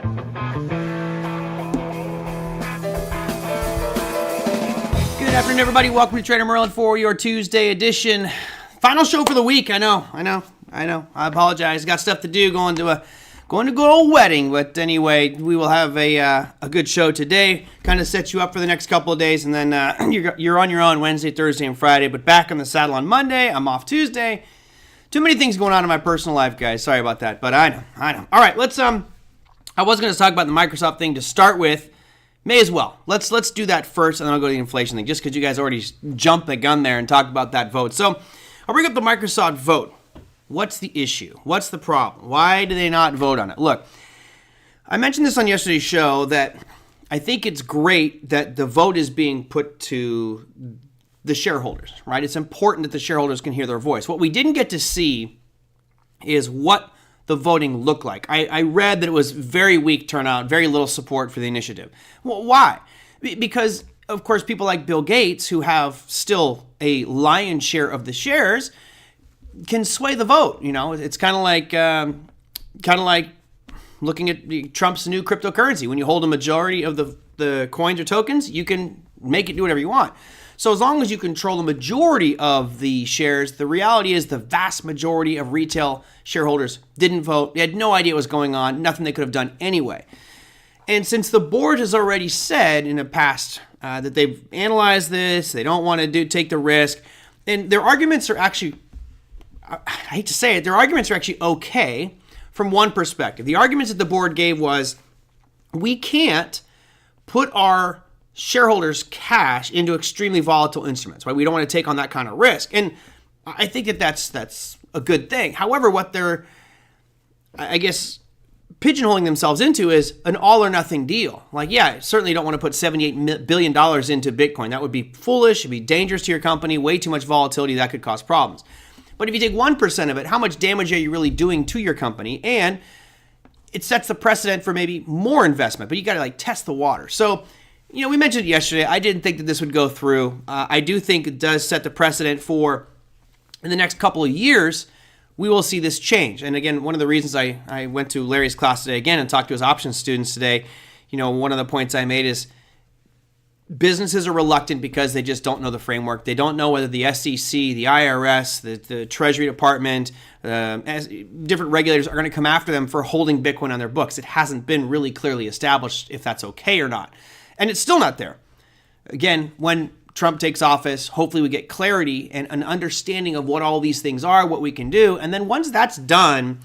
Good afternoon, everybody. Welcome to Trader Merlin for your Tuesday edition. Final show for the week. I know. I apologize. Got stuff to do. Going to a good old wedding. But anyway, we will have a good show today. Kind of sets you up for the next couple of days, and then you're on your own Wednesday, Thursday, and Friday. But back on the saddle on Monday. I'm off Tuesday. Too many things going on in my personal life, guys. Sorry about that. But I know. All right, let's I was going to talk about the Microsoft thing to start with. May as well. Let's do that first, and then I'll go to the inflation thing, just because you guys already jumped the gun there and talked about that vote. So I'll bring up the Microsoft vote. What's the issue? What's the problem? Why do they not vote on it? Look, I mentioned this on yesterday's show that I think it's great that the vote is being put to the shareholders, right? It's important that the shareholders can hear their voice. What we didn't get to see is what the voting looked like. I read that it was very weak turnout, very little support for the initiative. Well, why? Because, of course, people like Bill Gates, who have still a lion's share of the shares, can sway the vote. You know, it's kind of like looking at Trump's new cryptocurrency. When you hold a majority of the coins or tokens, you can make it do whatever you want. So as long as you control the majority of the shares, the reality is the vast majority of retail shareholders didn't vote. They had no idea what was going on, nothing they could have done anyway. And since the board has already said in the past that they've analyzed this, they don't want to take the risk, and their arguments are actually, I hate to say it, their arguments are actually okay from one perspective. The arguments that the board gave was, we can't put our shareholders' cash into extremely volatile instruments, right? We don't want to take on that kind of risk. And I think that that's a good thing. However, what they're, I guess, pigeonholing themselves into is an all or nothing deal. Like, yeah, certainly you don't want to put $78 billion into Bitcoin. That would be foolish. It'd be dangerous to your company. Way too much volatility. That could cause problems. But if you take 1% of it, how much damage are you really doing to your company? And it sets the precedent for maybe more investment, but you got to test the water. So, you know, we mentioned it yesterday. I didn't think that this would go through. I do think it does set the precedent for, in the next couple of years, we will see this change. And again, one of the reasons I went to Larry's class today again and talked to his options students today, you know, one of the points I made is businesses are reluctant because they just don't know the framework. They don't know whether the SEC, the IRS, the Treasury Department, different regulators are going to come after them for holding Bitcoin on their books. It hasn't been really clearly established if that's okay or not. And it's still not there. Again, when Trump takes office, hopefully we get clarity and an understanding of what all these things are, what we can do. And then once that's done,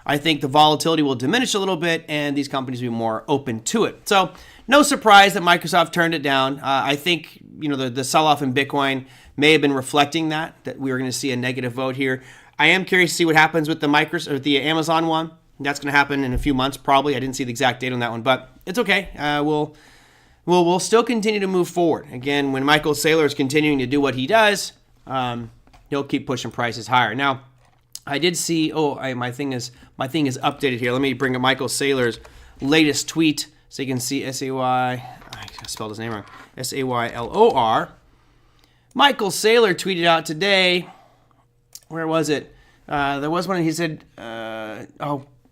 I think the volatility will diminish a little bit and these companies will be more open to it. So no surprise that Microsoft turned it down. I think, you know, the sell-off in Bitcoin may have been reflecting that we were going to see a negative vote here. I am curious to see what happens with the Amazon one. That's going to happen in a few months, probably. I didn't see the exact date on that one, but it's okay. We'll still continue to move forward. Again, when Michael Saylor is continuing to do what he does, he'll keep pushing prices higher. Now, I did see. My thing is updated here. Let me bring up Michael Saylor's latest tweet so you can see I spelled his name wrong. Saylor. Michael Saylor tweeted out today. Where was it? There was one. He said,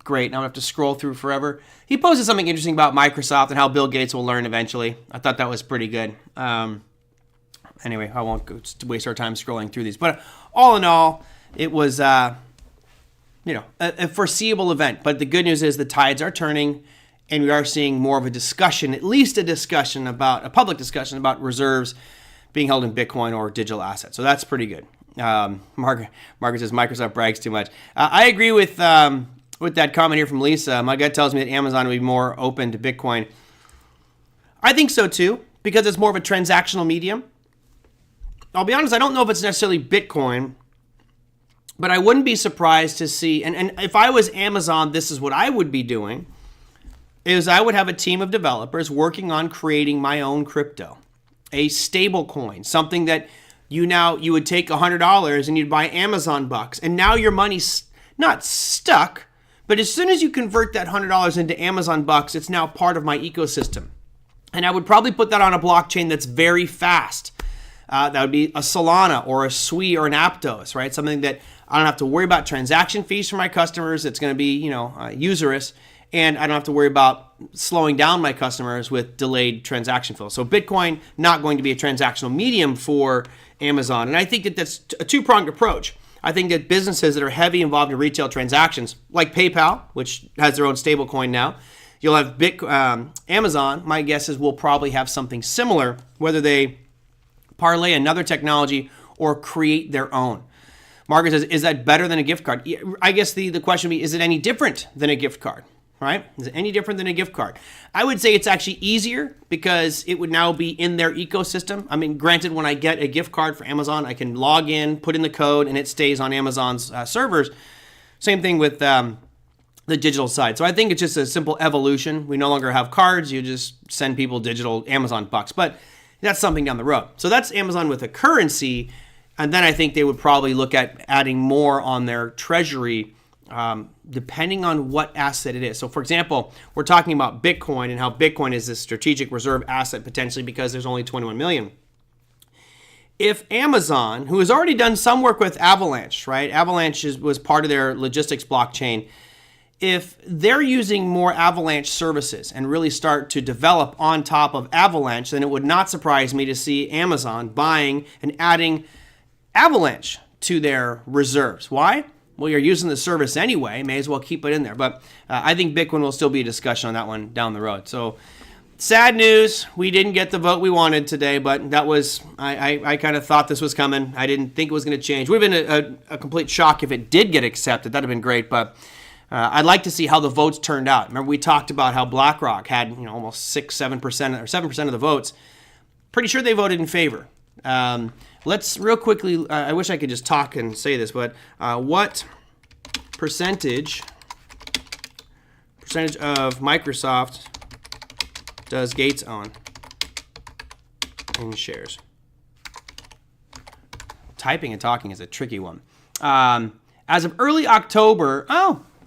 great, now I have to scroll through forever. He posted something interesting about Microsoft and how Bill Gates will learn eventually. I thought that was pretty good. Anyway, I won't waste our time scrolling through these. But all in all, it was a foreseeable event. But the good news is the tides are turning, and we are seeing more of a discussion, at least a public discussion about reserves being held in Bitcoin or digital assets. So that's pretty good. Margaret says Microsoft brags too much. I agree with that comment here from Lisa. My gut tells me that Amazon will be more open to Bitcoin. I think so too, because it's more of a transactional medium. I'll be honest, I don't know if it's necessarily Bitcoin, but I wouldn't be surprised to see, and if I was Amazon, this is what I would be doing, is I would have a team of developers working on creating my own crypto, a stable coin, something that you would take $100 and you'd buy Amazon bucks, and now your money's not stuck, but as soon as you convert that $100 into Amazon bucks, it's now part of my ecosystem. And I would probably put that on a blockchain that's very fast. That would be a Solana or a Sui or an Aptos, right? Something that I don't have to worry about transaction fees for my customers. It's going to be, usurious, and I don't have to worry about slowing down my customers with delayed transaction flow. So Bitcoin not going to be a transactional medium for Amazon. And I think that that's a two-pronged approach. I think that businesses that are heavy involved in retail transactions, like PayPal, which has their own stablecoin now, you'll have Amazon, my guess is will probably have something similar, whether they parlay another technology or create their own. Margaret says, is that better than a gift card? I guess the question would be, is it any different than a gift card, right? Is it any different than a gift card? I would say it's actually easier because it would now be in their ecosystem. I mean, granted, when I get a gift card for Amazon, I can log in, put in the code, and it stays on Amazon's servers. Same thing with the digital side. So I think it's just a simple evolution. We no longer have cards. You just send people digital Amazon bucks. But that's something down the road. So that's Amazon with a currency. And then I think they would probably look at adding more on their treasury, depending on what asset it is. So, for example, we're talking about Bitcoin and how Bitcoin is a strategic reserve asset potentially because there's only 21 million. If Amazon, who has already done some work with Avalanche, right? Avalanche was part of their logistics blockchain. If they're using more Avalanche services and really start to develop on top of Avalanche, then it would not surprise me to see Amazon buying and adding Avalanche to their reserves. Why? Well, you're using the service anyway. May as well keep it in there. But I think Bitcoin will still be a discussion on that one down the road. So sad news. We didn't get the vote we wanted today, but that was, I kind of thought this was coming. I didn't think it was going to change. It would have been a complete shock if it did get accepted. That would have been great. But I'd like to see how the votes turned out. Remember, we talked about how BlackRock had almost 6-7% or 7% of the votes. Pretty sure they voted in favor. Let's real quickly, I wish I could just talk and say this, but what percentage of Microsoft does Gates own in shares? Typing and talking is a tricky one. As of early October,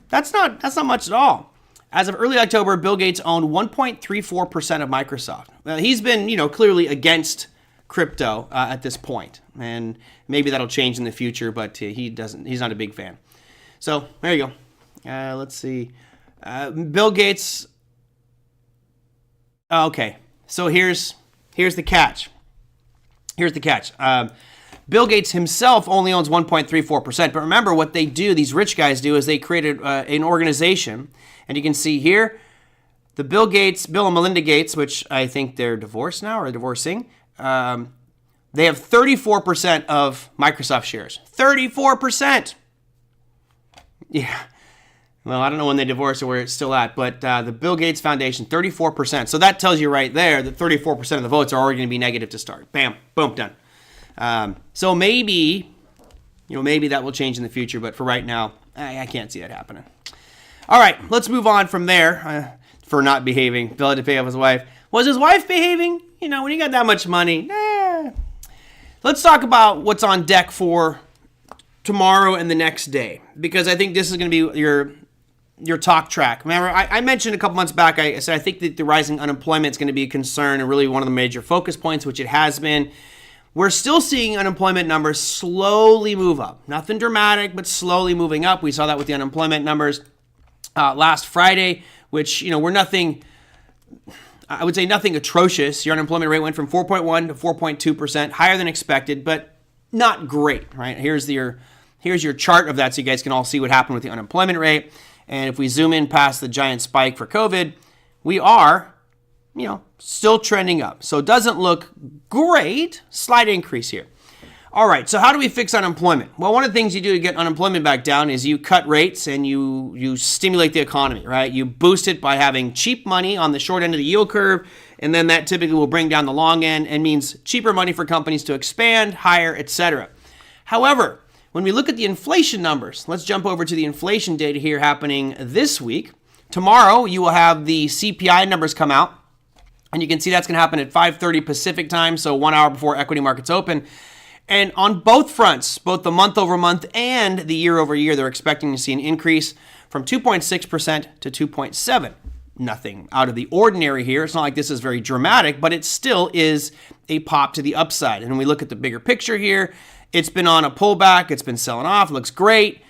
that's not much at all. As of early October, Bill Gates owned 1.34% of Microsoft. He's been, clearly against crypto at this point, and maybe that'll change in the future, but he's not a big fan. So there you go. Let's see. Bill Gates. Okay, so here's the catch. Bill Gates himself only owns 1.34%, but remember what they do, these rich guys do, is they created an organization, and you can see here, the Bill and Melinda Gates, which I think they're divorced now, or divorcing, they have 34% of Microsoft shares. 34%! Yeah. Well, I don't know when they divorced or where it's still at, but the Bill Gates Foundation, 34%. So that tells you right there that 34% of the votes are already going to be negative to start. Bam, boom, done. So maybe that will change in the future, but for right now, I can't see that happening. All right, let's move on from there. For not behaving, Bill had to pay off his wife. Was his wife behaving? When you got that much money, nah. Let's talk about what's on deck for tomorrow and the next day, because I think this is going to be your talk track. Remember, I mentioned a couple months back, I said I think that the rising unemployment is going to be a concern and really one of the major focus points, which it has been. We're still seeing unemployment numbers slowly move up. Nothing dramatic, but slowly moving up. We saw that with the unemployment numbers last Friday, which, were nothing, I would say nothing atrocious. Your unemployment rate went from 4.1 to 4.2%, higher than expected, but not great, right? Here's your chart of that so you guys can all see what happened with the unemployment rate. And if we zoom in past the giant spike for COVID, we are, still trending up. So it doesn't look great. Slight increase here. All right, so how do we fix unemployment? Well, one of the things you do to get unemployment back down is you cut rates and you stimulate the economy, right? You boost it by having cheap money on the short end of the yield curve, and then that typically will bring down the long end and means cheaper money for companies to expand, hire, etc. However, when we look at the inflation numbers, let's jump over to the inflation data here happening this week. Tomorrow, you will have the CPI numbers come out, and you can see that's going to happen at 5:30 Pacific time, so 1 hour before equity markets open. And on both fronts, both the month over month and the year over year, they're expecting to see an increase from 2.6% to 2.7%. Nothing out of the ordinary here. It's not like this is very dramatic, but it still is a pop to the upside. And when we look at the bigger picture here, it's been on a pullback. It's been selling off. Looks great.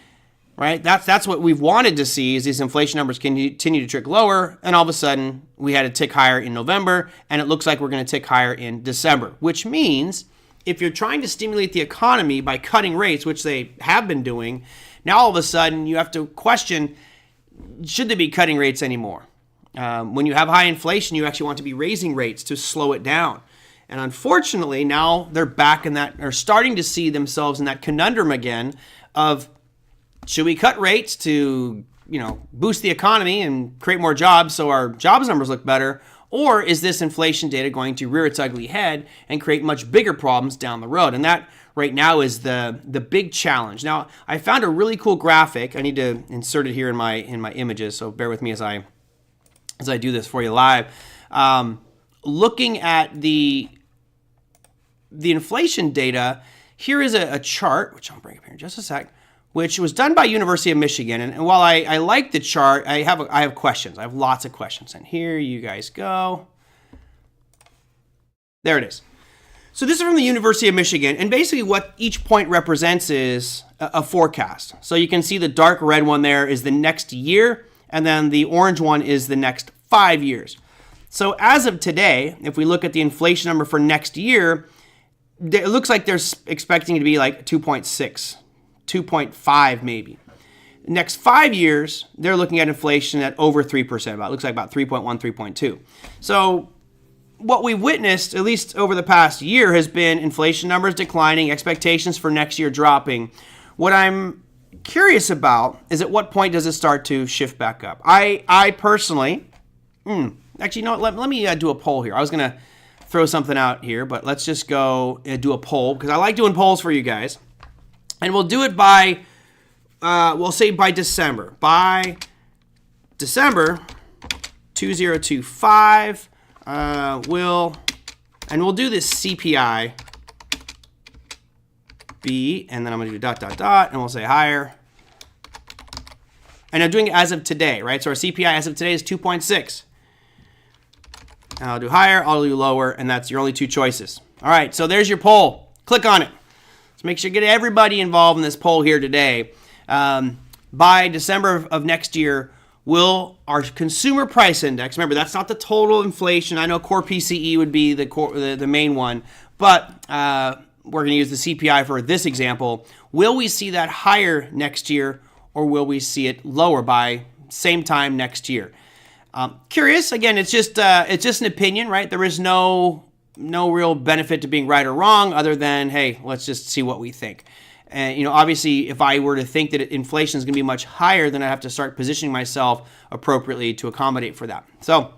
right? That's what we've wanted to see, is these inflation numbers continue to tick lower, and all of a sudden we had a tick higher in November, and it looks like we're going to tick higher in December, which means if you're trying to stimulate the economy by cutting rates, which they have been doing, now all of a sudden you have to question, should they be cutting rates anymore? When you have high inflation, you actually want to be raising rates to slow it down. And unfortunately, now they're back in that, or starting to see themselves in that conundrum again of, should we cut rates to, boost the economy and create more jobs so our jobs numbers look better? Or is this inflation data going to rear its ugly head and create much bigger problems down the road? And that right now is the big challenge. Now, I found a really cool graphic. I need to insert it here in my images, so bear with me as I do this for you live. Looking at the inflation data, here is a chart, which I'll bring up here in just a sec, which was done by University of Michigan. And while I like the chart, I have questions. I have lots of questions. And here you guys go. There it is. So this is from the University of Michigan. And basically what each point represents is a forecast. So you can see the dark red one there is the next year. And then the orange one is the next 5 years. So as of today, if we look at the inflation number for next year, it looks like they're expecting it to be like 2.6. 2.5 maybe. Next 5 years, they're looking at inflation at over 3%. It looks like about 3.1, 3.2. So what we've witnessed, at least over the past year, has been inflation numbers declining, expectations for next year dropping. What I'm curious about is, at what point does it start to shift back up? I personally, actually, let me do a poll here. I was going to throw something out here, but let's just go do a poll, because I like doing polls for you guys. And we'll do it by, we'll say by December. By December 2025, we'll do this CPI B, and then I'm going to do ... and we'll say higher. And I'm doing it as of today, right? So our CPI as of today is 2.6. And I'll do higher, I'll do lower, and that's your only two choices. All right, so there's your poll. Click on it. Let's make sure to get everybody involved in this poll here today. By December of next year, will our consumer price index, remember that's not the total inflation. I know core PCE would be the main one, but we're going to use the CPI for this example. Will we see that higher next year, or will we see it lower by same time next year? Curious. Again, it's just an opinion, right? There is no real benefit to being right or wrong, other than, hey, let's just see what we think. And, obviously, if I were to think that inflation is going to be much higher, then I have to start positioning myself appropriately to accommodate for that. So,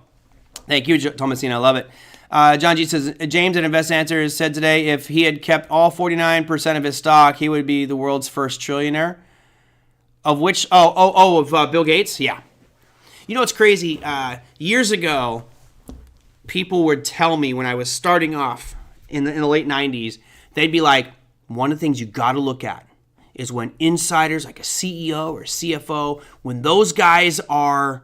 thank you, Thomasine. I love it. John G says, James at Invest Answers said today, if he had kept all 49% of his stock, he would be the world's first trillionaire. Of which, of Bill Gates? Yeah. It's crazy. Years ago, people would tell me when I was starting off in the late 90s, they'd be like, one of the things you got to look at is when insiders, like a CEO or CFO, when those guys are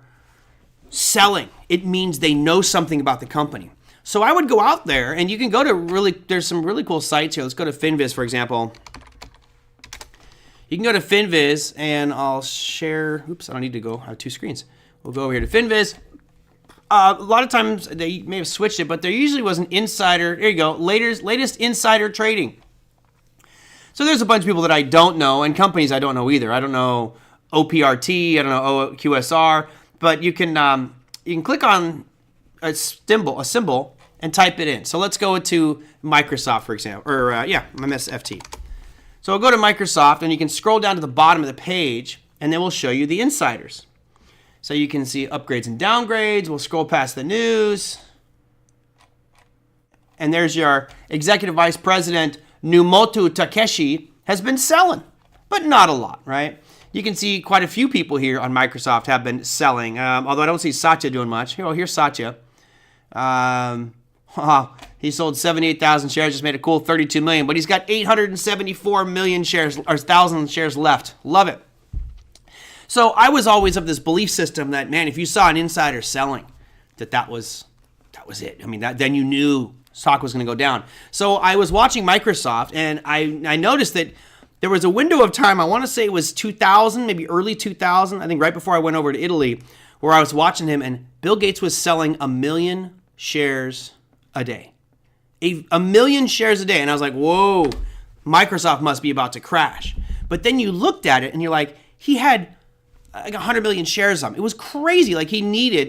selling, it means they know something about the company. So I would go out there, and you can go to there's some really cool sites here. Let's go to FinViz, for example. You can go to FinViz, and I'll share. Oops, I don't need to go. I have two screens. We'll go over here to FinViz. A lot of times, they may have switched it, but there usually was an insider. There you go. Latest insider trading. So there's a bunch of people that I don't know, and companies I don't know either. I don't know OPRT. I don't know QSR. But you can click on a symbol, and type it in. So let's go to Microsoft, for example, or MSFT. So I'll go to Microsoft, and you can scroll down to the bottom of the page, and then we'll show you the insiders. So you can see upgrades and downgrades. We'll scroll past the news. And there's your executive vice president, Numoto Takeshi, has been selling, but not a lot, right? You can see quite a few people here on Microsoft have been selling, although I don't see Satya doing much. Here's Satya. He sold 78,000 shares, just made a cool 32 million, but he's got 874 million shares, or 1,000 shares left. Love it. So I was always of this belief system that, man, if you saw an insider selling, that was it. I mean, then you knew stock was going to go down. So I was watching Microsoft, and I noticed that there was a window of time, I want to say it was 2000, maybe early 2000, I think right before I went over to Italy, where I was watching him, and Bill Gates was selling 1 million shares a day. A million shares a day. And I was like, whoa, Microsoft must be about to crash. But then you looked at it and you're like, he had like 100 million shares of them. It was crazy. Like he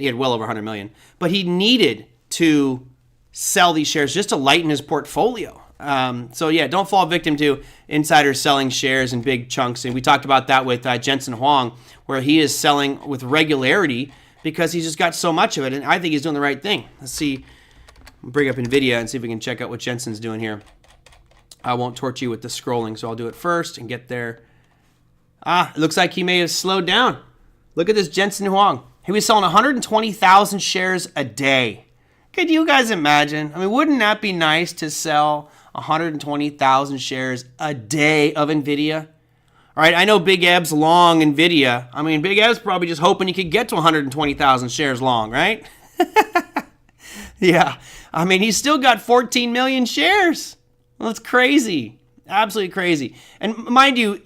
had well over 100 million, but he needed to sell these shares just to lighten his portfolio. So yeah, don't fall victim to insiders selling shares in big chunks. And we talked about that with Jensen Huang, where he is selling with regularity because he's just got so much of it. And I think he's doing the right thing. Let's see. Bring up NVIDIA and see if we can check out what Jensen's doing here. I won't torture you with the scrolling, so I'll do it first and get there. It looks like he may have slowed down. Look at this Jensen Huang. He was selling 120,000 shares a day. Could you guys imagine? I mean, wouldn't that be nice to sell 120,000 shares a day of NVIDIA? All right, I know Big Eb's long NVIDIA. I mean, Big Eb's probably just hoping he could get to 120,000 shares long, right? Yeah. I mean, he's still got 14 million shares. Well, that's crazy. Absolutely crazy. And mind you,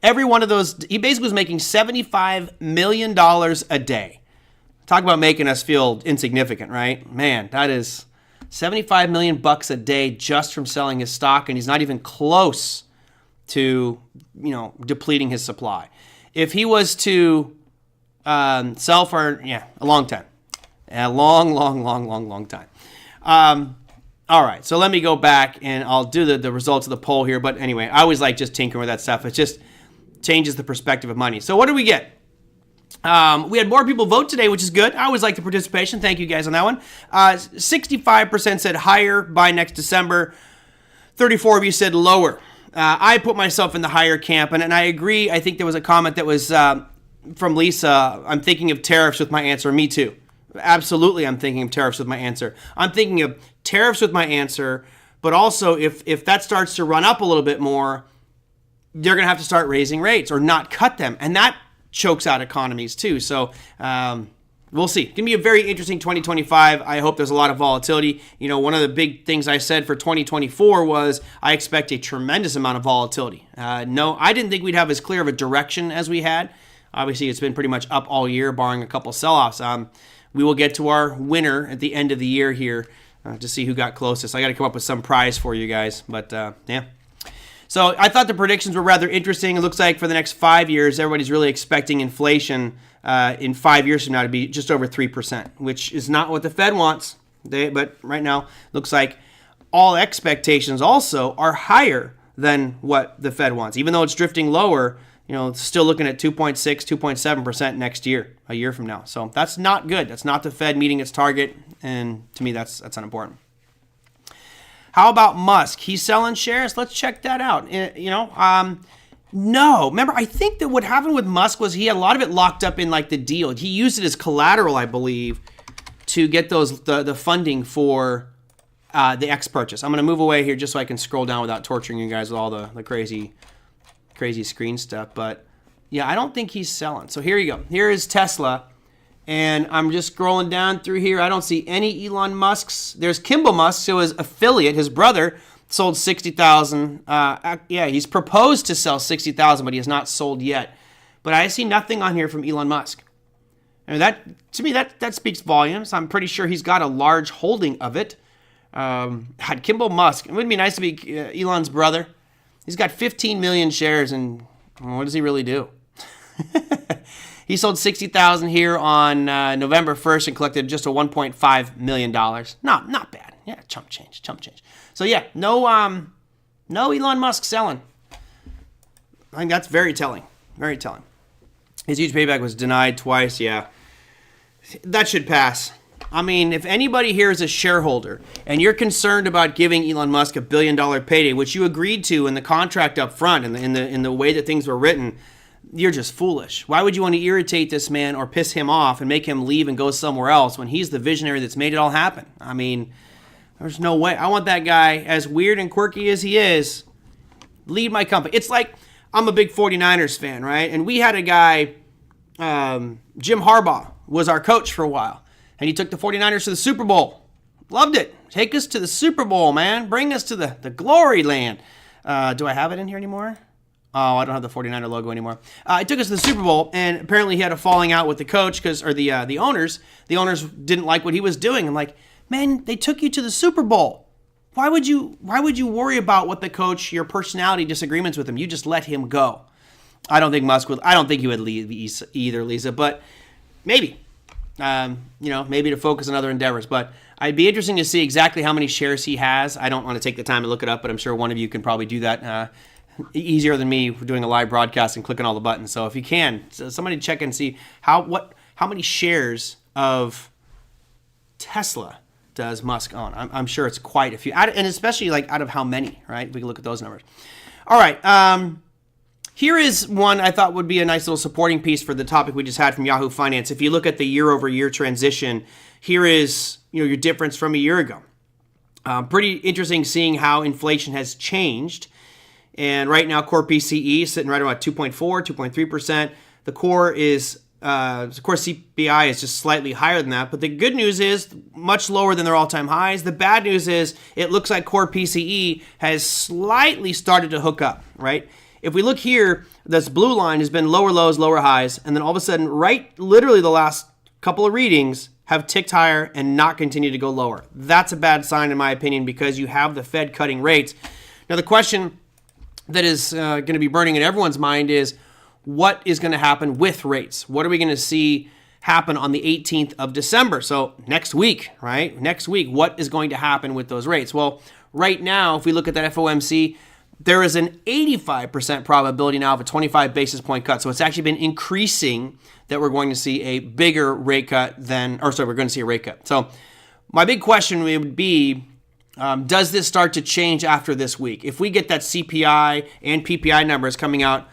every one of those, he basically was making $75 million a day. Talk about making us feel insignificant, right? Man, that is 75 million bucks a day just from selling his stock, and he's not even close to, depleting his supply. If he was to sell for, a long time. A long time. All right, so let me go back and I'll do the results of the poll here. But anyway, I always like just tinkering with that stuff. It just changes the perspective of money. So what did we get? We had more people vote today, which is good. I always like the participation. Thank you guys on that one. 65% said higher by next December. 34 of you said lower. I put myself in the higher camp, and I agree. I think there was a comment that was from Lisa. I'm thinking of tariffs with my answer. Me too. Absolutely, I'm thinking of tariffs with my answer. I'm thinking of tariffs with my answer, but also if that starts to run up a little bit more, they're going to have to start raising rates or not cut them. And that chokes out economies too. So we'll see. It's going to be a very interesting 2025. I hope there's a lot of volatility. One of the big things I said for 2024 was I expect a tremendous amount of volatility. No, I didn't think we'd have as clear of a direction as we had. Obviously, it's been pretty much up all year, barring a couple sell-offs. We will get to our winner at the end of the year here to see who got closest. I got to come up with some prize for you guys, but yeah. So I thought the predictions were rather interesting. It looks like for the next 5 years, everybody's really expecting inflation in 5 years from now to be just over 3%, which is not what the Fed wants. But right now, looks like all expectations also are higher than what the Fed wants. Even though it's drifting lower, still looking at 2.6, 2.7% next year, a year from now. So that's not good. That's not the Fed meeting its target. And to me, that's unimportant. How about Musk? He's selling shares. Let's check that out. No. Remember, I think that what happened with Musk was he had a lot of it locked up in like the deal. He used it as collateral, I believe, to get the funding for the X purchase. I'm going to move away here just so I can scroll down without torturing you guys with all the crazy screen stuff. But yeah, I don't think he's selling. So here you go. Here is Tesla. And I'm just scrolling down through here. I don't see any Elon Musks. There's Kimball Musk, so his affiliate, his brother, sold 60,000. He's proposed to sell 60,000, but he has not sold yet. But I see nothing on here from Elon Musk. And that speaks volumes. I'm pretty sure he's got a large holding of it. Had Kimball Musk. It would be nice to be Elon's brother. He's got 15 million shares, and what does he really do? He sold 60,000 here on November 1st and collected just a $1.5 million. Not bad. Yeah, chump change. So yeah, no Elon Musk selling. I think that's very telling. Very telling. His huge payback was denied twice. Yeah, that should pass. I mean, if anybody here is a shareholder and you're concerned about giving Elon Musk $1 billion payday, which you agreed to in the contract up front, in the way that things were written, you're just foolish. Why would you want to irritate this man or piss him off and make him leave and go somewhere else when he's the visionary that's made it all happen? I mean, there's no way. I want that guy, as weird and quirky as he is, lead my company. It's like I'm a big 49ers fan, right? And we had a guy, Jim Harbaugh, was our coach for a while. And he took the 49ers to the Super Bowl. Loved it. Take us to the Super Bowl, man. Bring us to the glory land. Do I have it in here anymore? Oh, I don't have the 49er logo anymore. It took us to the Super Bowl, and apparently he had a falling out with the coach or the owners. The owners didn't like what he was doing. I'm like, man, they took you to the Super Bowl. Why would you worry about what the coach, your personality disagreements with him? You just let him go. I don't think Musk would. I don't think he would leave either, Lisa. But maybe, maybe to focus on other endeavors. But I'd be interesting to see exactly how many shares he has. I don't want to take the time to look it up, but I'm sure one of you can probably do that easier than me doing a live broadcast and clicking all the buttons. So if you can, somebody check and see how many shares of Tesla does Musk own. I'm sure it's quite a few, and especially like out of how many, right? We can look at those numbers. All right. Here is one I thought would be a nice little supporting piece for the topic we just had from Yahoo Finance. If you look at the year-over-year transition, here is your difference from a year ago. Pretty interesting seeing how inflation has changed. And right now, core PCE is sitting right around 2.4, 2.3%. The core CPI is just slightly higher than that. But the good news is much lower than their all-time highs. The bad news is it looks like core PCE has slightly started to hook up, right? If we look here, this blue line has been lower lows, lower highs, and then all of a sudden, literally the last couple of readings have ticked higher and not continued to go lower. That's a bad sign in my opinion because you have the Fed cutting rates. Now the question that is going to be burning in everyone's mind is what is going to happen with rates? What are we going to see happen on the 18th of December? So next week, right? Next week, what is going to happen with those rates? Well, right now, if we look at that FOMC, there is an 85% probability now of a 25 basis point cut. So it's actually been increasing that we're going to see a bigger rate cut we're going to see a rate cut. So my big question would be, does this start to change after this week? If we get that CPI and PPI numbers coming out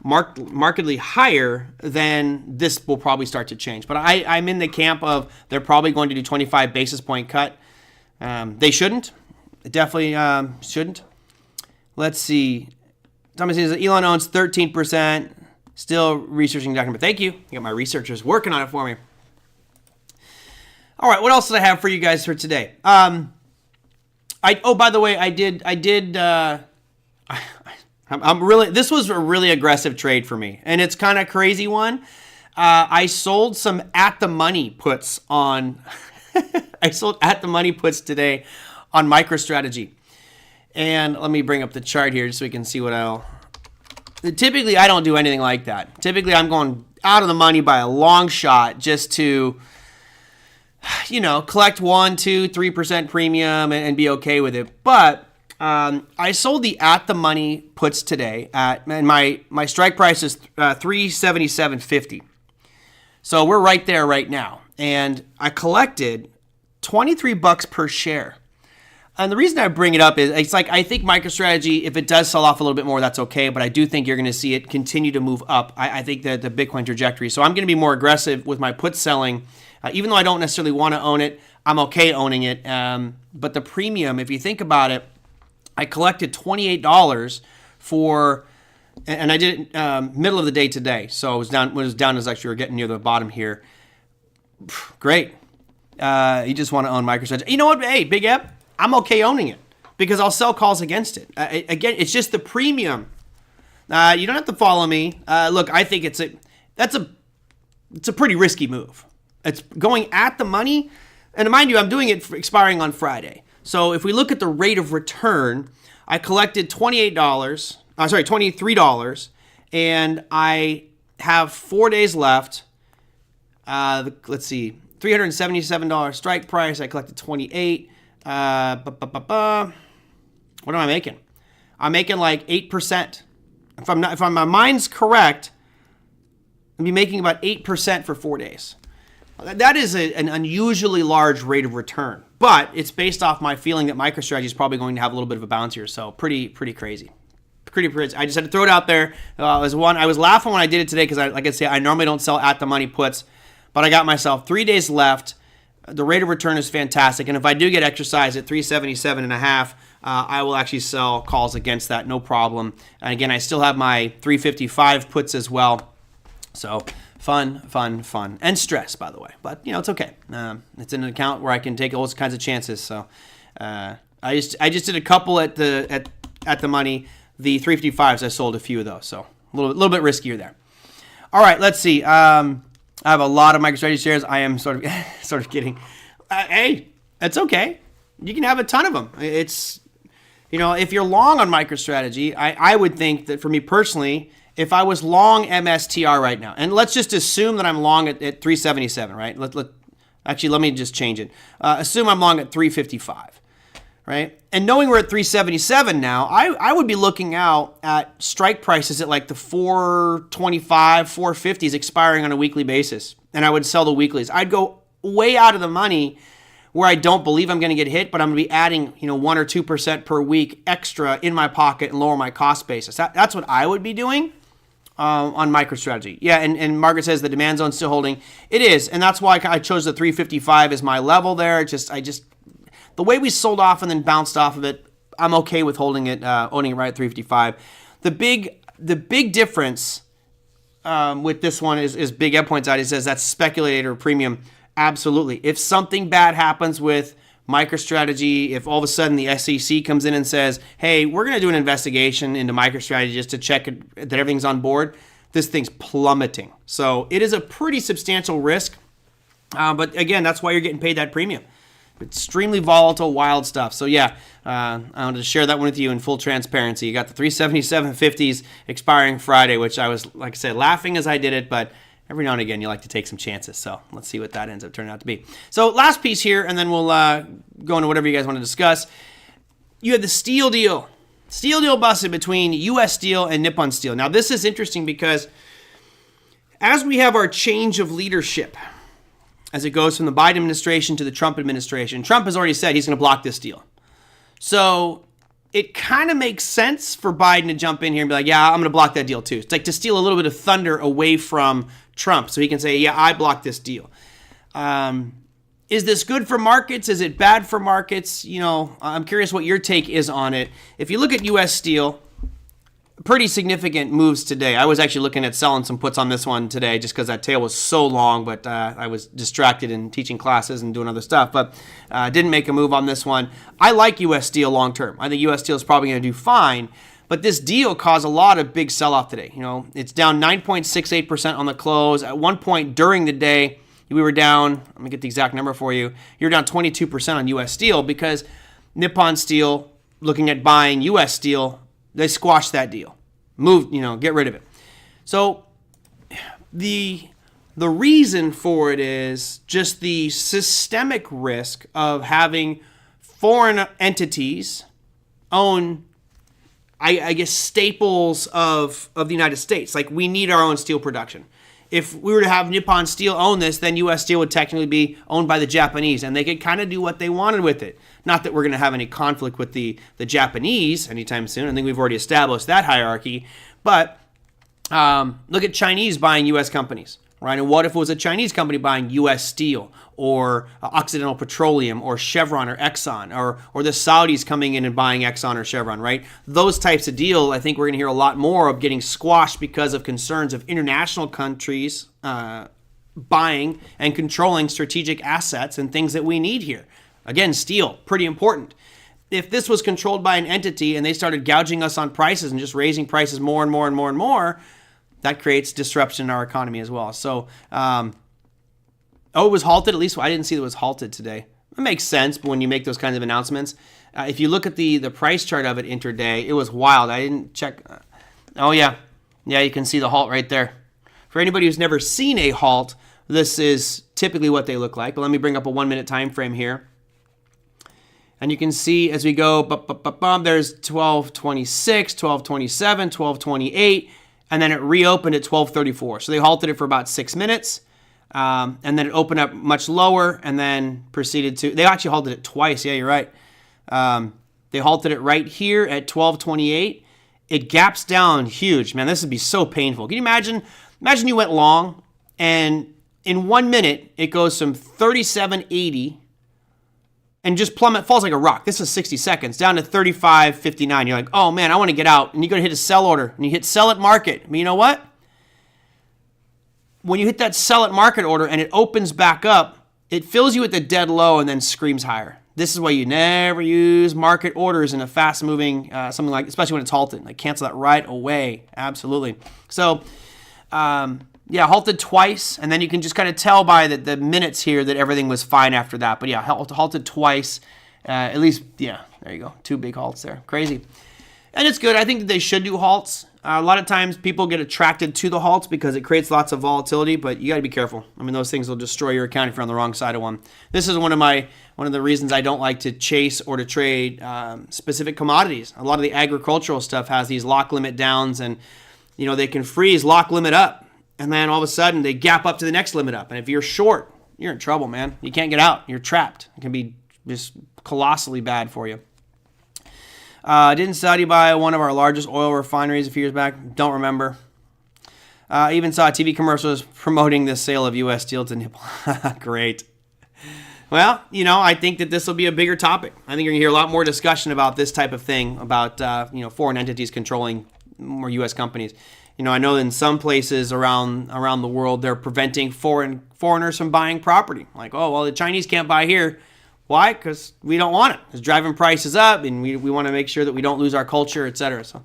markedly higher, then this will probably start to change. But I'm in the camp of they're probably going to do 25 basis point cut. They shouldn't. They definitely shouldn't. Let's see. Thomas says Elon owns 13%. Still researching document. Thank you. I got my researchers working on it for me. All right. What else did I have for you guys for today? By the way, this was a really aggressive trade for me, and it's kind of a crazy one. I sold some at the money puts on. I sold at the money puts today on MicroStrategy, and let me bring up the chart here just so we can see what I'll. Typically, I don't do anything like that. Typically, I'm going out of the money by a long shot just to, collect 1%, 2%, 3% premium and be okay with it. But I sold the at the money puts today and my strike price is $377.50. So we're right there right now, and I collected $23 per share. And the reason I bring it up is it's like I think MicroStrategy, if it does sell off a little bit more, that's okay. But I do think you're going to see it continue to move up. I think that the Bitcoin trajectory. So I'm going to be more aggressive with my put selling. Even though I don't necessarily want to own it, I'm okay owning it. But the premium, if you think about it, I collected $28 for, and I did it middle of the day today. So it was down. When it was down, as actually we're getting near the bottom here. Great. You just want to own MicroStrategy. You know what? Hey, Big Eb, I'm okay owning it because I'll sell calls against it. Again, it's just the premium. You don't have to follow me. Look, I think it's a pretty risky move. It's going at the money, and mind you, I'm doing it for expiring on Friday. So if we look at the rate of return, I collected $23, and I have 4 days left. Let's see, $377 strike price. I collected 28. What am I making? I'm making like 8%. If my mind's correct, I'll be making about 8% for 4 days. That is an unusually large rate of return, but it's based off my feeling that MicroStrategy is probably going to have a little bit of a bounce here. So pretty crazy. Pretty crazy. I just had to throw it out there. I was laughing when I did it today because like I say, I normally don't sell at the money puts, but I got myself 3 days left. The rate of return is fantastic, and if I do get exercise at 377.5, I will actually sell calls against that, no problem. And again, I still have my 355 puts as well. So fun, and stress, by the way. But it's okay. It's an account where I can take all kinds of chances. So I just did a couple at the money. The 355s, I sold a few of those, so a little bit riskier there. All right, let's see. I have a lot of MicroStrategy shares. I am sort of kidding. Hey, it's okay. You can have a ton of them. It's, if you're long on MicroStrategy, I would think that for me personally, if I was long MSTR right now, and let's just assume that I'm long at 377, right? Actually, let me just change it. Assume I'm long at 355, right? And knowing we're at 377 now, I would be looking out at strike prices at like the 425, 450s expiring on a weekly basis, and I would sell the weeklies. I'd go way out of the money where I don't believe I'm going to get hit, but I'm going to be adding 1 or 2% per week extra in my pocket and lower my cost basis. That's what I would be doing on MicroStrategy. Yeah, and Margaret says the demand zone's still holding. It is, and that's why I chose the 355 as my level there. The way we sold off and then bounced off of it, I'm okay with owning it right at 355. The big difference with this one is Big Ed points out. He says that's speculator premium. Absolutely. If something bad happens with MicroStrategy, if all of a sudden the SEC comes in and says, hey, we're going to do an investigation into MicroStrategy just to check that everything's on board, this thing's plummeting. So it is a pretty substantial risk. But again, that's why you're getting paid that premium. Extremely volatile, wild stuff. So yeah, I wanted to share that one with you in full transparency. You got the 377.50s expiring Friday, which I was, like I said, laughing as I did it, but every now and again, you like to take some chances. So let's see what that ends up turning out to be. So last piece here, and then we'll go into whatever you guys want to discuss. You had the steel deal. Steel deal busted between U.S. Steel and Nippon Steel. Now, this is interesting because as we have our change of leadership, as it goes from the Biden administration to the Trump administration, Trump has already said he's going to block this deal. So it kind of makes sense for Biden to jump in here and be like, yeah, I'm going to block that deal too. It's like to steal a little bit of thunder away from Trump so he can say, yeah, I blocked this deal. Is this good for markets? Is it bad for markets? I'm curious what your take is on it. If you look at U.S. Steel, pretty significant moves today. I was actually looking at selling some puts on this one today just because that tail was so long, but I was distracted in teaching classes and doing other stuff, but didn't make a move on this one. I like U.S. Steel long term. I think U.S. Steel is probably going to do fine, but this deal caused a lot of big sell-off today. It's down 9.68% on the close. At one point during the day, we were down, let me get the exact number for you, you're down 22% on U.S. Steel because Nippon Steel, looking at buying U.S. Steel, they squashed that deal. Moved, get rid of it. So the reason for it is just the systemic risk of having foreign entities own, I guess, staples of the United States. Like, we need our own steel production. If we were to have Nippon Steel own this, then U.S. Steel would technically be owned by the Japanese, and they could kind of do what they wanted with it. Not that we're going to have any conflict with the Japanese anytime soon. I think we've already established that hierarchy. But look at Chinese buying U.S. companies, right? And what if it was a Chinese company buying U.S. Steel or Occidental Petroleum or Chevron or Exxon or the Saudis coming in and buying Exxon or Chevron, right? Those types of deal, I think we're going to hear a lot more of getting squashed because of concerns of international countries buying and controlling strategic assets and things that we need here. Again, steel, pretty important. If this was controlled by an entity and they started gouging us on prices and just raising prices more and more and more and more, that creates disruption in our economy as well. So, it was halted. At least I didn't see that it was halted today. It makes sense when you make those kinds of announcements. If you look at the price chart of it intraday, it was wild. I didn't check. Oh, yeah. Yeah, you can see the halt right there. For anybody who's never seen a halt, this is typically what they look like. But let me bring up a 1 minute time frame here. And you can see as we go, there's 1226, 1227, 1228, and then it reopened at 1234. So they halted it for about 6 minutes, and then it opened up much lower, and then proceeded to, they actually halted it twice. Yeah, you're right. They halted it right here at 1228. It gaps down huge. Man, this would be so painful. Can you imagine? Imagine you went long, and in 1 minute, it goes from 37.80 and just falls like a rock. This is 60 seconds, down to 35.59. You're like, oh man, I want to get out. And you go to hit a sell order, and you hit sell at market. But you know what? When you hit that sell at market order and it opens back up, it fills you at the dead low and then screams higher. This is why you never use market orders in a fast-moving something like, especially when it's halted. Like cancel that right away. Absolutely. So, yeah, halted twice, and then you can just kind of tell by the minutes here that everything was fine after that. But yeah, halted twice. At least, yeah, there you go. 2 big halts there. Crazy. And it's good. I think that they should do halts. A lot of times people get attracted to the halts because it creates lots of volatility, but you got to be careful. I mean, those things will destroy your account if you're on the wrong side of one. This is one of the reasons I don't like to chase or to trade specific commodities. A lot of the agricultural stuff has these lock limit downs, and they can freeze lock limit up, and then all of a sudden they gap up to the next limit up. And if you're short, you're in trouble, man. You can't get out. You're trapped. It can be just colossally bad for you. Didn't Saudi buy one of our largest oil refineries a few years back? Don't remember. Even saw TV commercials promoting the sale of U.S. steel to Nippon. Great. Well, I think that this will be a bigger topic. I think you're going to hear a lot more discussion about this type of thing, about foreign entities controlling more U.S. companies. I know in some places around the world, they're preventing foreigners from buying property. Like, oh, well, the Chinese can't buy here. Why? Because we don't want it. It's driving prices up, and we want to make sure that we don't lose our culture, etc. So,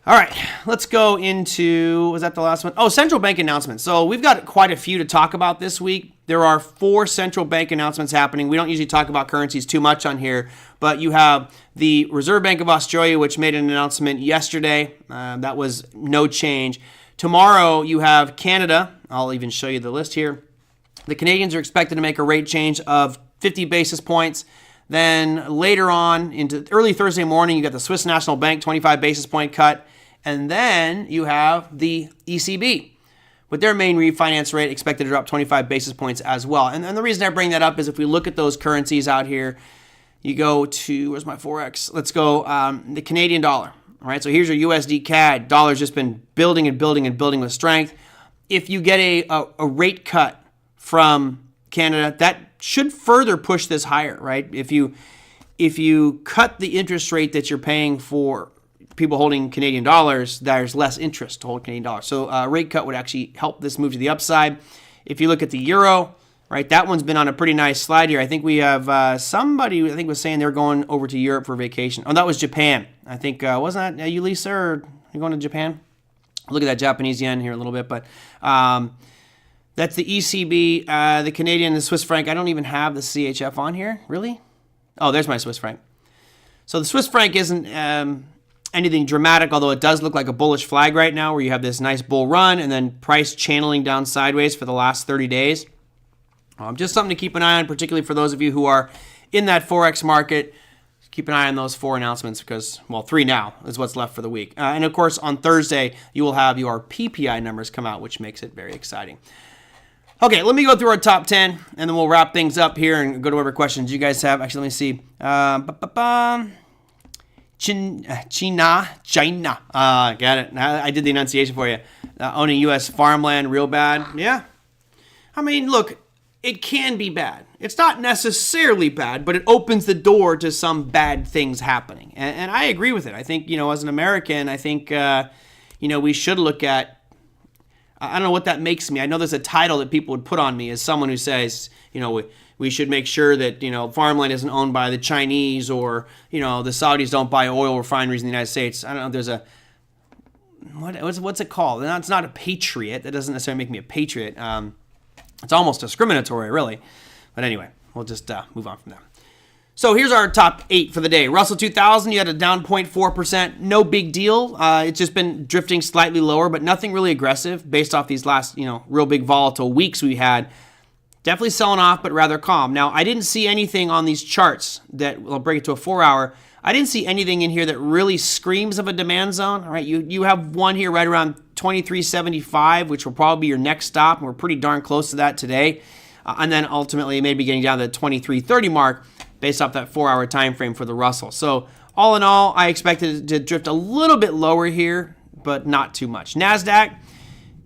all right, let's go into, was that the last one? Oh, central bank announcements. So we've got quite a few to talk about this week. There are 4 central bank announcements happening. We don't usually talk about currencies too much on here, but you have the Reserve Bank of Australia, which made an announcement yesterday. That was no change. Tomorrow you have Canada. I'll even show you the list here. The Canadians are expected to make a rate change of 50 basis points. Then later on into early Thursday morning, you got the Swiss National Bank 25 basis point cut. And then you have the ECB with their main refinance rate expected to drop 25 basis points as well. And the reason I bring that up is if we look at those currencies out here, you go to, where's my Forex? Let's go the Canadian dollar. All right, so here's your USD CAD. Dollar's just been building and building and building with strength. If you get a rate cut from Canada, that should further push this higher, right? If you cut the interest rate that you're paying for people holding Canadian dollars, there's less interest to hold Canadian dollars. So a rate cut would actually help this move to the upside. If you look at the euro, right, that one's been on a pretty nice slide here. I think we have somebody, I think, was saying they're going over to Europe for vacation. Oh, that was Japan. I think, wasn't that you, Lisa, or are you going to Japan? Look at that Japanese yen here a little bit, but that's the ECB, the Canadian, the Swiss franc. I don't even have the CHF on here. Really? Oh, there's my Swiss franc. So the Swiss franc isn't anything dramatic, although it does look like a bullish flag right now where you have this nice bull run and then price channeling down sideways for the last 30 days. Just something to keep an eye on, particularly for those of you who are in that Forex market. Keep an eye on those 4 announcements because, well, 3 now is what's left for the week. And, of course, on Thursday, you will have your PPI numbers come out, which makes it very exciting. Okay, let me go through our top 10, and then we'll wrap things up here and go to whatever questions you guys have. Actually, let me see. China. Got it. I did the enunciation for you. Owning U.S. farmland, real bad. Yeah. I mean, look, it can be bad. It's not necessarily bad, but it opens the door to some bad things happening. And I agree with it. I think, as an American, I think, we should look at, I don't know what that makes me. I know there's a title that people would put on me as someone who says, we should make sure that, farmland isn't owned by the Chinese or, the Saudis don't buy oil refineries in the United States. I don't know. There's what's it called? It's not a patriot. That doesn't necessarily make me a patriot. It's almost discriminatory, really. But anyway, we'll just move on from there. So here's our top 8 for the day. Russell 2000, you had a down 0.4%. No big deal. It's just been drifting slightly lower, but nothing really aggressive based off these last, real big volatile weeks we had. Definitely selling off, but rather calm. Now, I didn't see anything on these charts that, I'll break it to a 4-hour. I didn't see anything in here that really screams of a demand zone. All right, you have one here right around 23.75, which will probably be your next stop, and we're pretty darn close to that today. And then ultimately, maybe getting down to the 23.30 mark based off that 4-hour time frame for the Russell. So all in all, I expected it to drift a little bit lower here, but not too much. NASDAQ,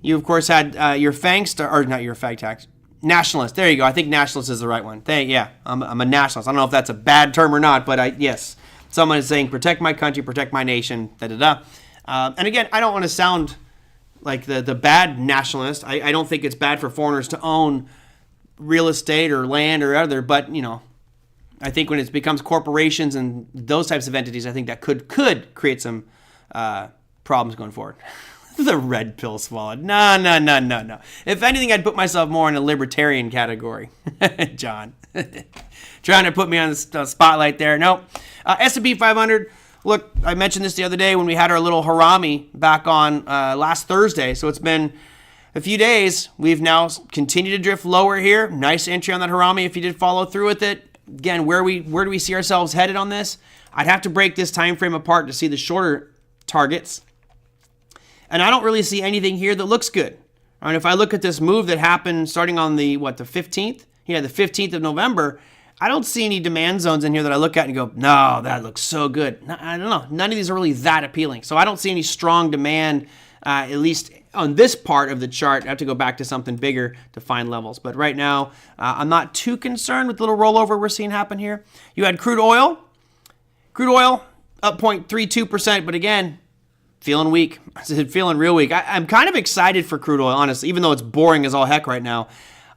you of course had your FANG, or not your FANG tax, nationalist. There you go. I think nationalist is the right one. I'm a nationalist. I don't know if that's a bad term or not, but yes. Someone is saying, protect my country, protect my nation, da-da-da. And again, I don't want to sound like the bad nationalist. I don't think it's bad for foreigners to own real estate or land or other, but, I think when it becomes corporations and those types of entities, I think that could create some problems going forward. The red pill swallowed. No. If anything, I'd put myself more in a libertarian category. John. Trying to put me on the spotlight there. Nope. S&P 500. Look, I mentioned this the other day when we had our little harami back on last Thursday. So it's been a few days. We've now continued to drift lower here. Nice entry on that harami if you did follow through with it. Again, where do we see ourselves headed on this? I'd have to break this time frame apart to see the shorter targets. And I don't really see anything here that looks good. And if I look at this move that happened starting on the 15th? Yeah, the 15th of November, I don't see any demand zones in here that I look at and go, no, that looks so good. I don't know. None of these are really that appealing. So I don't see any strong demand, at least on this part of the chart. I have to go back to something bigger to find levels. But right now, I'm not too concerned with the little rollover we're seeing happen here. You had crude oil. Crude oil up 0.32%, but again, feeling weak. Feeling real weak. I'm kind of excited for crude oil, honestly, even though it's boring as all heck right now.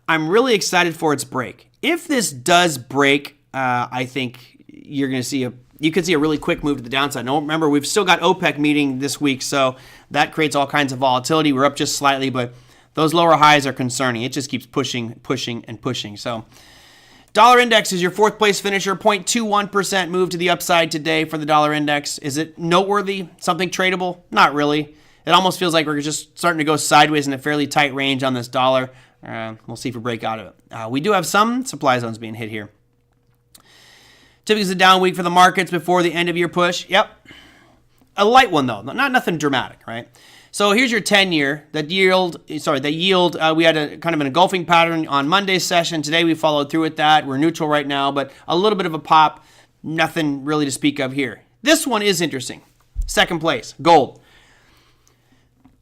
I'm really excited for its break. If this does break, I think you could see a really quick move to the downside. Now, remember, we've still got OPEC meeting this week, so that creates all kinds of volatility. We're up just slightly, but those lower highs are concerning. It just keeps pushing. So dollar index is your fourth place finisher, 0.21% move to the upside today for the dollar index. Is it noteworthy? Something tradable? Not really. It almost feels like we're just starting to go sideways in a fairly tight range on this dollar. We'll see if we break out of it. We do have some supply zones being hit here. Typically, it's a down week for the markets before the end of year push. Yep. A light one, though. Not nothing dramatic, right? So here's your 10-year. That yield, we had a kind of an engulfing pattern on Monday's session. Today, we followed through with that. We're neutral right now, but a little bit of a pop. Nothing really to speak of here. This one is interesting. Second place, gold.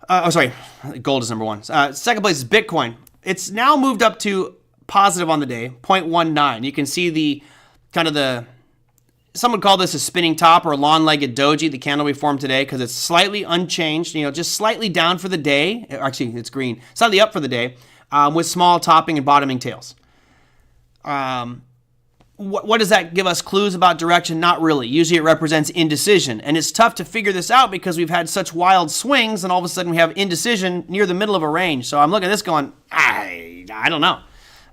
Gold is number one. Second place is Bitcoin. It's now moved up to positive on the day, 0.19. You can see some would call this a spinning top or a long-legged doji, the candle we formed today, because it's slightly unchanged, just slightly down for the day. Actually, it's green. Slightly up for the day, with small topping and bottoming tails. What does that give us? Clues about direction? Not really. Usually it represents indecision. And it's tough to figure this out because we've had such wild swings, and all of a sudden we have indecision near the middle of a range. So I'm looking at this going, I don't know.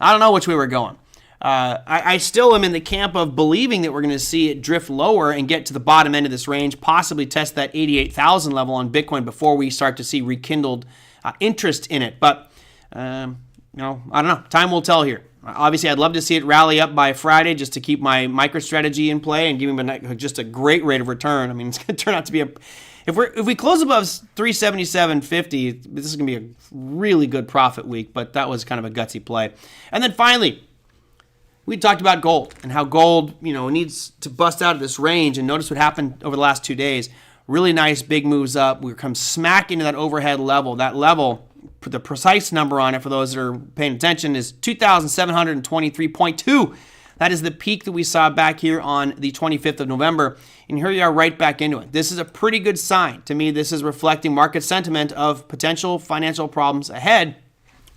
I don't know which way we're going. I still am in the camp of believing that we're going to see it drift lower and get to the bottom end of this range, possibly test that 88,000 level on Bitcoin before we start to see rekindled interest in it. But, I don't know. Time will tell here. Obviously, I'd love to see it rally up by Friday just to keep my MicroStrategy in play and give me just a great rate of return. I mean, it's going to turn out to be if we close above 377.50, this is going to be a really good profit week, but that was kind of a gutsy play. And then finally, we talked about gold and how gold, needs to bust out of this range. And notice what happened over the last 2 days. Really nice big moves up. We come smack into that overhead level. That level, the precise number on it for those that are paying attention, is 2,723.2. That is the peak that we saw back here on the 25th of November. And here we are right back into it. This is a pretty good sign. To me, this is reflecting market sentiment of potential financial problems ahead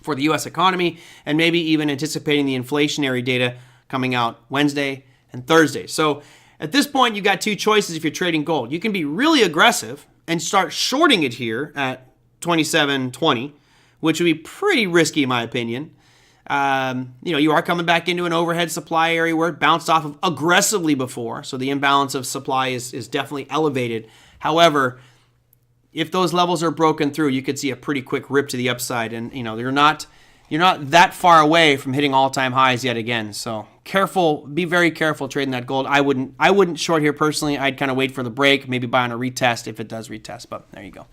for the U.S. economy, and maybe even anticipating the inflationary data coming out Wednesday and Thursday. So at this point, you've got two choices if you're trading gold. You can be really aggressive and start shorting it here at 27.20, which would be pretty risky in my opinion. You are coming back into an overhead supply area where it bounced off of aggressively before, so the imbalance of supply is definitely elevated. However, if those levels are broken through, you could see a pretty quick rip to the upside, and you're not that far away from hitting all-time highs yet again. So be very careful trading that gold. I wouldn't short here personally. I'd kind of wait for the break, maybe buy on a retest if it does retest. But there you go.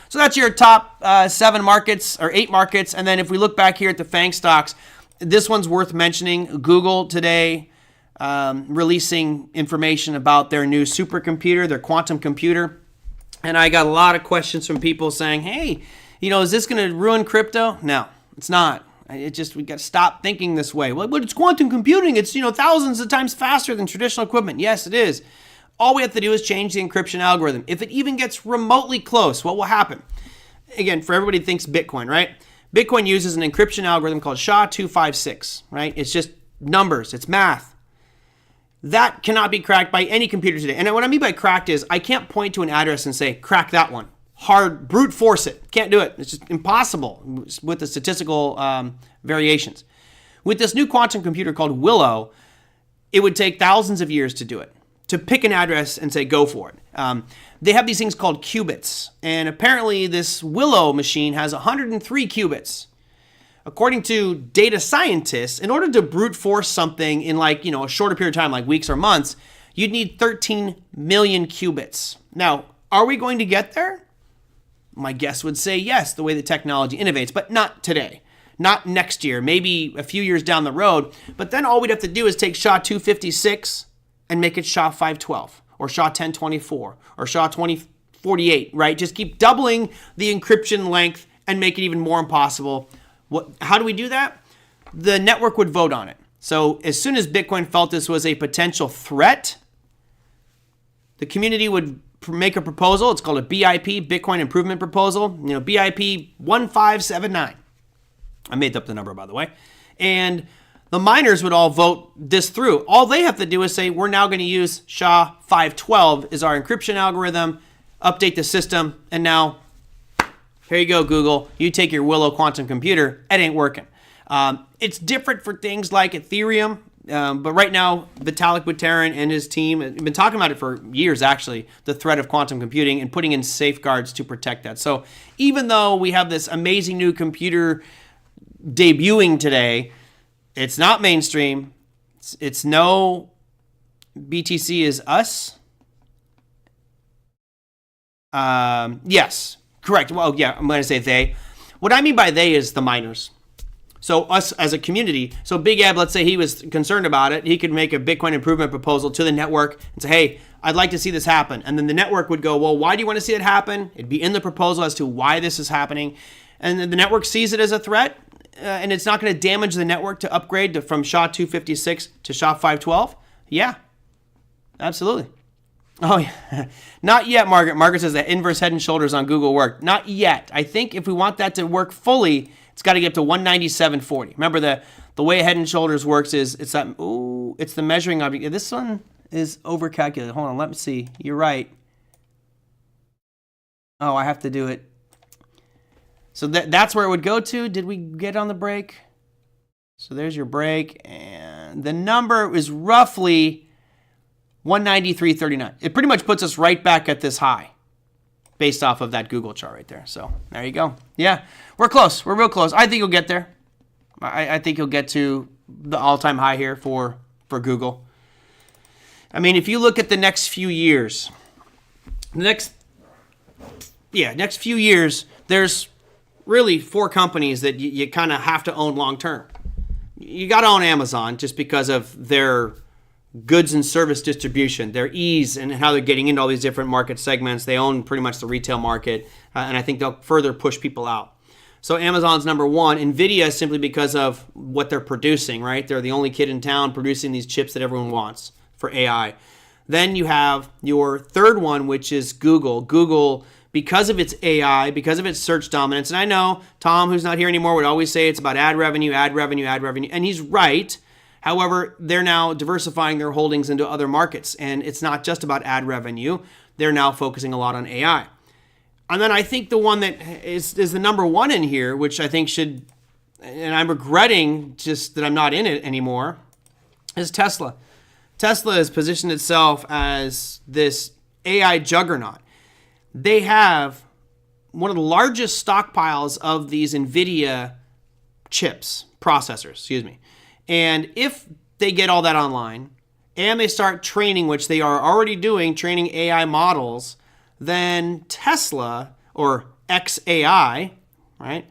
So that's your top 7 markets or 8 markets. And then if we look back here at the FANG stocks, this one's worth mentioning. Google today releasing information about their new supercomputer, their quantum computer. And I got a lot of questions from people saying, hey, is this going to ruin crypto? No, it's not. We got to stop thinking this way. Well, but it's quantum computing. It's, thousands of times faster than traditional equipment. Yes, it is. All we have to do is change the encryption algorithm. If it even gets remotely close, what will happen? Again, for everybody who thinks Bitcoin, right? Bitcoin uses an encryption algorithm called SHA-256, right? It's just numbers. It's math. That cannot be cracked by any computer today. And what I mean by cracked is I can't point to an address and say, crack that one. Hard, brute force it. Can't do it. It's just impossible with the statistical variations. With this new quantum computer called Willow, it would take thousands of years to do it, to pick an address and say, go for it. They have these things called qubits. And apparently this Willow machine has 103 qubits. According to data scientists, in order to brute force something in a shorter period of time, like weeks or months, you'd need 13 million qubits. Now, are we going to get there? My guess would say yes, the way the technology innovates, but not today. Not next year, maybe a few years down the road. But then all we'd have to do is take SHA-256 and make it SHA-512 or SHA-1024 or SHA-2048, right? Just keep doubling the encryption length and make it even more impossible. How do we do that? The network would vote on it. So as soon as Bitcoin felt this was a potential threat, the community would make a proposal. It's called a BIP, Bitcoin Improvement Proposal. BIP 1579. I made up the number, by the way. And the miners would all vote this through. All they have to do is say, we're now going to use SHA-512 as our encryption algorithm, update the system, and now here you go, Google. You take your Willow quantum computer. It ain't working. It's different for things like Ethereum, but right now, Vitalik Buterin and his team have been talking about it for years, actually, the threat of quantum computing and putting in safeguards to protect that. So even though we have this amazing new computer debuting today, it's not mainstream. It's no BTC is us. Yes. Correct. Well, yeah, I'm going to say they. What I mean by they is the miners. So us as a community. So Big Eb, let's say he was concerned about it. He could make a Bitcoin improvement proposal to the network and say, hey, I'd like to see this happen. And then the network would go, well, why do you want to see it happen? It'd be in the proposal as to why this is happening. And then the network sees it as a threat. And it's not going to damage the network to upgrade from SHA-256 to SHA-512. Yeah, absolutely. Oh, yeah. Not yet, Margaret. Margaret says that inverse head and shoulders on Google worked. Not yet. I think if we want that to work fully, it's got to get up to 197.40. Remember, the way head and shoulders works is it's the measuring object. This one is overcalculated. Hold on, let me see. You're right. Oh, I have to do it. So that's where it would go to. Did we get on the break? So there's your break. And the number is roughly 193.39. It pretty much puts us right back at this high based off of that Google chart right there. So there you go. Yeah, we're close. We're real close. I think you'll get there. I think you'll get to the all-time high here for Google. I mean, if you look at the next few years, next few years, there's really 4 companies that you kind of have to own long-term. You got to own Amazon just because of their goods and service distribution, their ease and how they're getting into all these different market segments. They own pretty much the retail market, and I think they'll further push people out. So Amazon's number 1. NVIDIA is simply because of what they're producing, right? They're the only kid in town producing these chips that everyone wants for AI. Then you have your third one, which is Google. Google, because of its AI, because of its search dominance, and I know Tom, who's not here anymore, would always say it's about ad revenue, and he's right. However, they're now diversifying their holdings into other markets, and it's not just about ad revenue. They're now focusing a lot on AI. And then I think the one that is the number 1 in here, which I think should, and I'm regretting just that I'm not in it anymore, is Tesla. Tesla has positioned itself as this AI juggernaut. They have one of the largest stockpiles of these NVIDIA processors. And if they get all that online and they start training, which they are already doing, training AI models, then Tesla or XAI, right,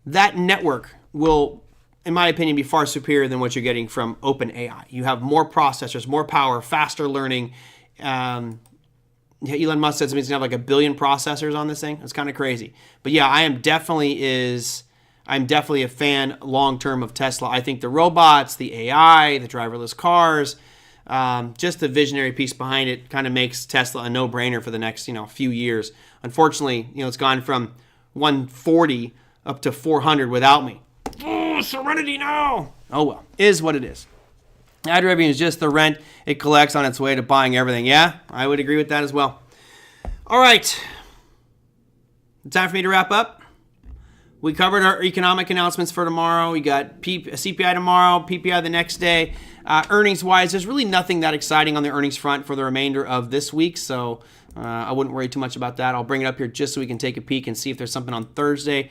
that network will, in my opinion, be far superior than what you're getting from OpenAI. You have more processors, more power, faster learning. Elon Musk said he's going to have like 1 billion processors on this thing. It's kind of crazy. But yeah, I'm definitely a fan long-term of Tesla. I think the robots, the AI, the driverless cars, just the visionary piece behind it kind of makes Tesla a no-brainer for the next, few years. Unfortunately, it's gone from 140 up to 400 without me. Oh, Serenity, no! Oh well, is what it is. Ad revenue is just the rent it collects on its way to buying everything. Yeah, I would agree with that as well. All right. Time for me to wrap up. We covered our economic announcements for tomorrow. We got CPI tomorrow, PPI the next day. Earnings-wise, there's really nothing that exciting on the earnings front for the remainder of this week, so I wouldn't worry too much about that. I'll bring it up here just so we can take a peek and see if there's something on Thursday.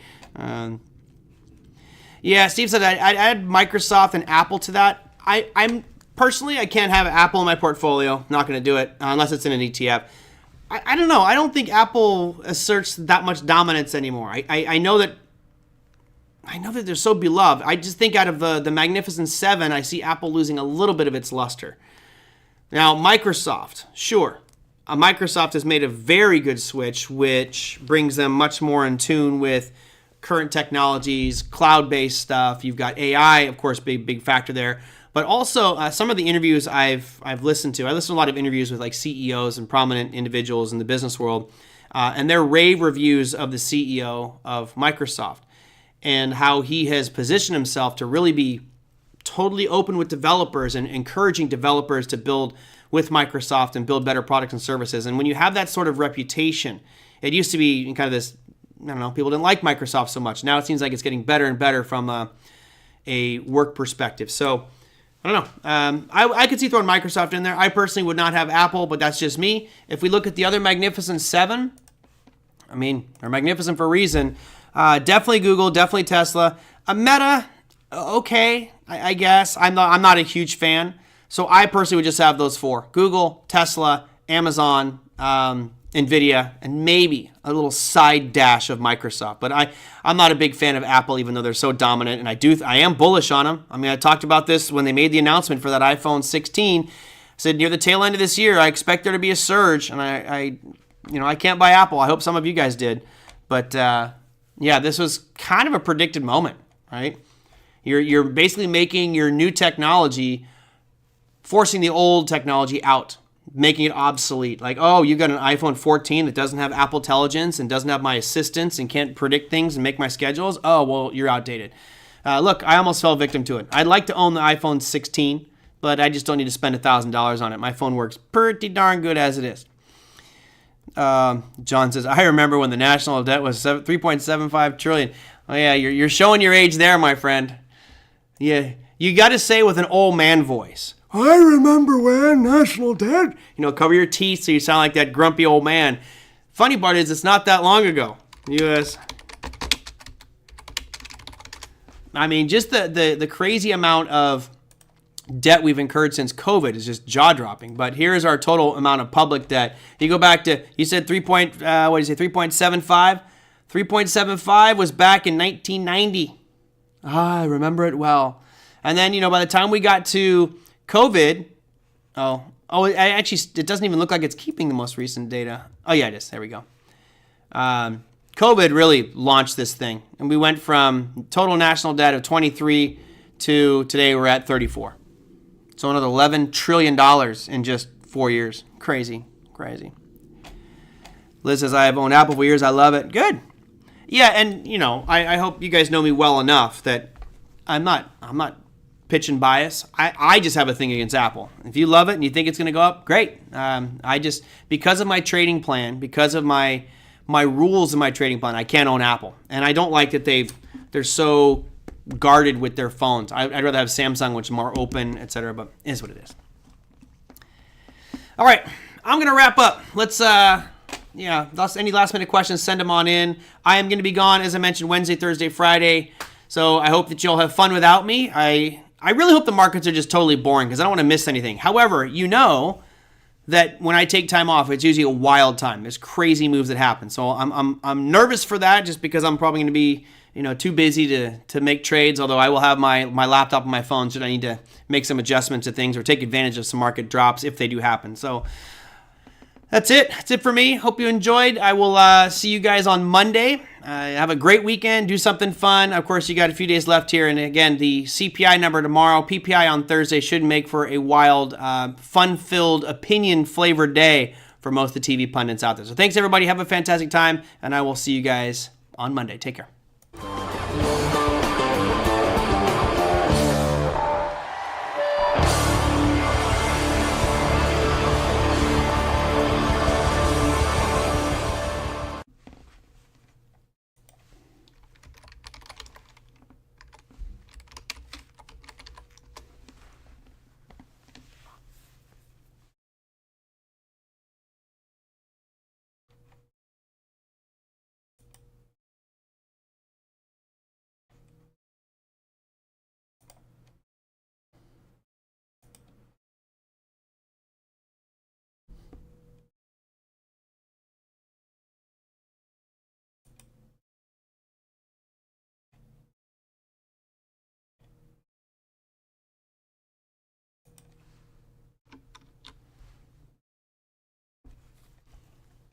Yeah, Steve said I'd add Microsoft and Apple to that. I'm personally, I can't have Apple in my portfolio. Not going to do it unless it's in an ETF. I don't know. I don't think Apple asserts that much dominance anymore. I know that they're so beloved. I just think out of the Magnificent Seven, I see Apple losing a little bit of its luster. Now, Microsoft, sure. Microsoft has made a very good switch, which brings them much more in tune with current technologies, cloud-based stuff. You've got AI, of course, big factor there. But also, some of the interviews I've listened to, I listen to a lot of interviews with like CEOs and prominent individuals in the business world, and their rave reviews of the CEO of Microsoft and how he has positioned himself to really be totally open with developers and encouraging developers to build with Microsoft and build better products and services. And when you have that sort of reputation, it used to be kind of this, I don't know, people didn't like Microsoft so much. Now it seems like it's getting better and better from a work perspective. So, I don't know. I could see throwing Microsoft in there. I personally would not have Apple, but that's just me. If we look at the other Magnificent Seven, I mean, they're magnificent for a reason. Definitely Google, definitely Tesla. Meta, okay, I guess. I'm not a huge fan. So I personally would just have those four. Google, Tesla, Amazon, NVIDIA, and maybe a little side dash of Microsoft. But I'm not a big fan of Apple, even though they're so dominant, and I am bullish on them. I mean, I talked about this when they made the announcement for that iPhone 16. I said near the tail end of this year, I expect there to be a surge, and I can't buy Apple. I hope some of you guys did. But yeah, this was kind of a predicted moment, right? You're basically making your new technology, forcing the old technology out, making it obsolete. Like, oh, you got an iPhone 14 that doesn't have Apple Intelligence and doesn't have my assistants and can't predict things and make my schedules. Oh, well, you're outdated. Look, I almost fell victim to it. I'd like to own the iPhone 16, but I just don't need to spend $1,000 on it. My phone works pretty darn good as it is. John says, I remember when the national debt was 3.75 trillion. Oh yeah, you're showing your age there, my friend. Yeah, you got to say with an old man voice, I remember when national debt. Cover your teeth so you sound like that grumpy old man. Funny part is it's not that long ago. U.S. I mean, just the crazy amount of debt we've incurred since COVID is just jaw-dropping. But here's our total amount of public debt. You go back to, you said 3.75? 3.75 was back in 1990. I remember it well. And then, by the time we got to COVID, it doesn't even look like it's keeping the most recent data. Oh, yeah, it is. There we go. COVID really launched this thing. And we went from total national debt of 23 to today we're at 34. So another $11 trillion in just 4 years. Crazy. Liz says, I have owned Apple for years. I love it. Good. Yeah, and, I hope you guys know me well enough that I'm not pitching bias. I just have a thing against Apple. If you love it and you think it's going to go up, great. Because of my trading plan, because of my rules in my trading plan, I can't own Apple. And I don't like that they're so guarded with their phones. I'd rather have Samsung, which is more open, etc. But it is what it is. All right, I'm going to wrap up. Let's, any last minute questions, send them on in. I am going to be gone, as I mentioned, Wednesday, Thursday, Friday. So I hope that you'll have fun without me. I really hope the markets are just totally boring because I don't want to miss anything. However, that when I take time off, it's usually a wild time. There's crazy moves that happen. So I'm nervous for that just because I'm probably going to be too busy to make trades, although I will have my laptop and my phone should I need to make some adjustments to things or take advantage of some market drops if they do happen. So that's it. That's it for me. Hope you enjoyed. I will see you guys on Monday. Have a great weekend. Do something fun. Of course, you got a few days left here. And again, the CPI number tomorrow, PPI on Thursday should make for a wild, fun-filled, opinion-flavored day for most of the TV pundits out there. So thanks, everybody. Have a fantastic time. And I will see you guys on Monday. Take care.